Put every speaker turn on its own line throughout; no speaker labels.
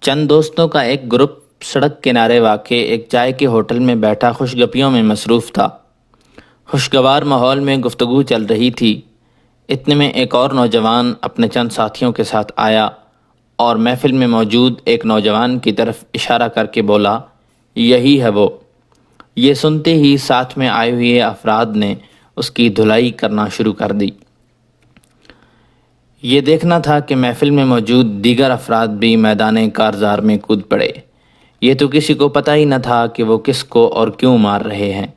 چند دوستوں کا ایک گروپ سڑک کنارے واقع ایک چائے کے ہوٹل میں بیٹھا خوش گپیوں میں مصروف تھا۔ خوشگوار ماحول میں گفتگو چل رہی تھی۔ اتنے میں ایک اور نوجوان اپنے چند ساتھیوں کے ساتھ آیا اور محفل میں موجود ایک نوجوان کی طرف اشارہ کر کے بولا، یہی ہے وہ۔ یہ سنتے ہی ساتھ میں آئے ہوئے افراد نے اس کی دھلائی کرنا شروع کر دی۔ یہ دیکھنا تھا کہ محفل میں موجود دیگر افراد بھی میدان کارزار میں کود پڑے۔ یہ تو کسی کو پتہ ہی نہ تھا کہ وہ کس کو اور کیوں مار رہے ہیں،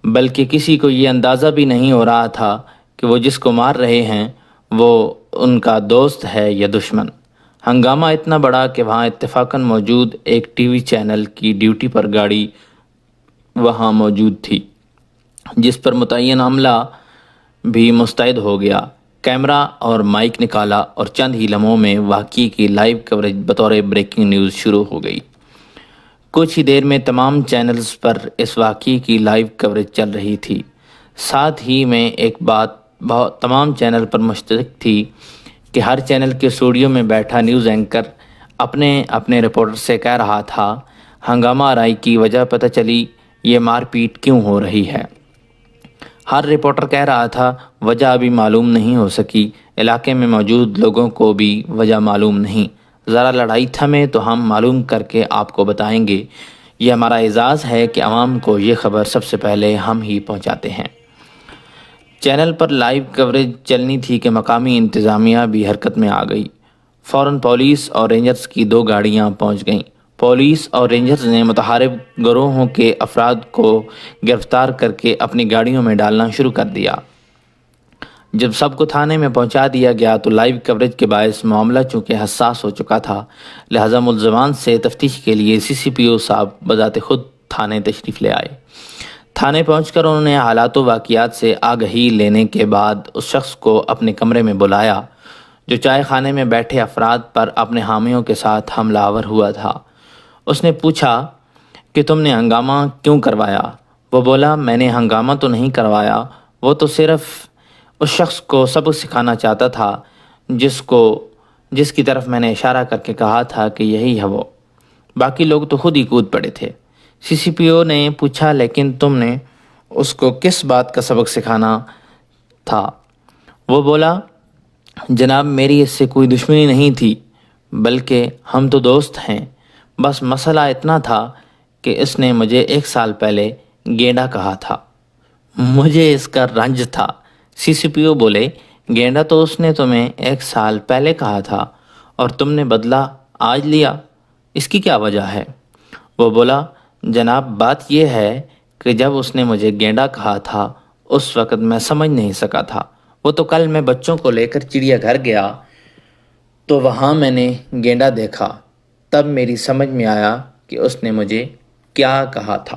بلکہ کسی کو یہ اندازہ بھی نہیں ہو رہا تھا کہ وہ جس کو مار رہے ہیں وہ ان کا دوست ہے یا دشمن۔ ہنگامہ اتنا بڑا کہ وہاں اتفاقاً موجود ایک ٹی وی چینل کی ڈیوٹی پر گاڑی وہاں موجود تھی، جس پر متعین عملہ بھی مستعد ہو گیا۔ کیمرہ اور مائک نکالا اور چند ہی لمحوں میں واقعے کی لائیو کوریج بطور بریکنگ نیوز شروع ہو گئی۔ کچھ ہی دیر میں تمام چینلز پر اس واقعے کی لائیو کوریج چل رہی تھی۔ ساتھ ہی میں ایک بات تمام چینل پر مشترک تھی کہ ہر چینل کے اسٹوڈیو میں بیٹھا نیوز اینکر اپنے رپورٹر سے کہہ رہا تھا، ہنگامہ آرائی کی وجہ پتہ چلی، یہ مار پیٹ کیوں ہو رہی ہے؟ ہر رپورٹر کہہ رہا تھا، وجہ ابھی معلوم نہیں ہو سکی، علاقے میں موجود لوگوں کو بھی وجہ معلوم نہیں، ذرا لڑائی تھمے تو ہم معلوم کر کے آپ کو بتائیں گے۔ یہ ہمارا اعزاز ہے کہ عوام کو یہ خبر سب سے پہلے ہم ہی پہنچاتے ہیں۔ چینل پر لائیو کوریج چلنی تھی کہ مقامی انتظامیہ بھی حرکت میں آ گئی۔ فوراً پولیس اور رینجرز کی 2 گاڑیاں پہنچ گئیں۔ پولیس اور رینجرز نے متحارب گروہوں کے افراد کو گرفتار کر کے اپنی گاڑیوں میں ڈالنا شروع کر دیا۔ جب سب کو تھانے میں پہنچا دیا گیا تو لائیو کوریج کے باعث معاملہ چونکہ حساس ہو چکا تھا، لہٰذا ملزمان سے تفتیش کے لیے CCPO صاحب بذات خود تھانے تشریف لے آئے۔ تھانے پہنچ کر انہوں نے حالات و واقعات سے آگہی لینے کے بعد اس شخص کو اپنے کمرے میں بلایا جو چائے خانے میں بیٹھے افراد پر اپنے حامیوں کے ساتھ حملہ آور ہوا تھا۔ اس نے پوچھا کہ تم نے ہنگامہ کیوں کروایا؟ وہ بولا، میں نے ہنگامہ تو نہیں کروایا، وہ تو صرف اس شخص کو سبق سکھانا چاہتا تھا جس کی طرف میں نے اشارہ کر کے کہا تھا کہ یہی ہے وہ۔ باقی لوگ تو خود ہی کود پڑے تھے۔ CCPO نے پوچھا، لیکن تم نے اس کو کس بات کا سبق سکھانا تھا؟ وہ بولا، جناب میری اس سے کوئی دشمنی نہیں تھی، بلکہ ہم تو دوست ہیں، بس مسئلہ اتنا تھا کہ اس نے مجھے 1 سال پہلے گینڈا کہا تھا، مجھے اس کا رنج تھا۔ CCPO بولے، گینڈا تو اس نے تمہیں 1 سال پہلے کہا تھا اور تم نے بدلہ آج لیا، اس کی کیا وجہ ہے؟ وہ بولا، جناب بات یہ ہے کہ جب اس نے مجھے گینڈا کہا تھا اس وقت میں سمجھ نہیں سکا تھا، وہ تو کل میں بچوں کو لے کر چڑیا گھر گیا تو وہاں میں نے گینڈا دیکھا، تب میری سمجھ میں آیا کہ اس نے مجھے کیا کہا تھا۔